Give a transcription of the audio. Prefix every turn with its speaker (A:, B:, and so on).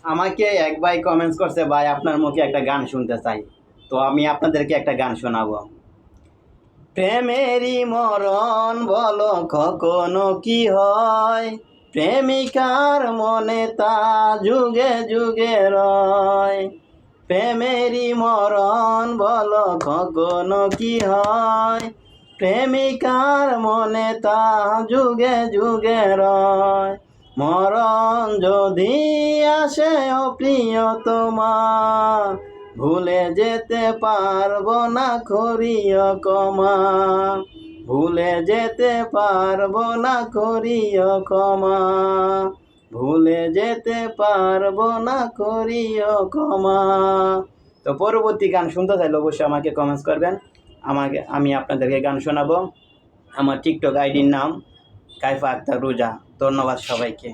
A: আমাকে এক ভাই কমেন্টস করছে, ভাই আপনার মুখে একটা গান শুনতে চাই। তো আমি আপনাদেরকে একটা গান শোনাবো। প্রেমেরই মরণ বলো কখনো কি হয়, প্রেমিকার মনে তা যুগে যুগে রয়। প্রেমেরই মরণ বলো কখনো কি হয়, প্রেমিকার মনে তা যুগে যুগে রয়। মরণ যদি আসে ও প্রিয়তমা, ভুলে যেতে পারবো না করিও ক্ষমা, ভুলে যেতে পারবো না করিও ক্ষমা, ভুলে যেতে পারবো না করিও ক্ষমা। তো পরবর্তী গান শুনতে চাইলে অবশ্যই আমাকে কমেন্টস করবেন, আমি আপনাদেরকে গান শোনাবো। আমার টিকটক আইডির নাম কাইফা আক্তার রোজা। ধন্যবাদ সবাইকে।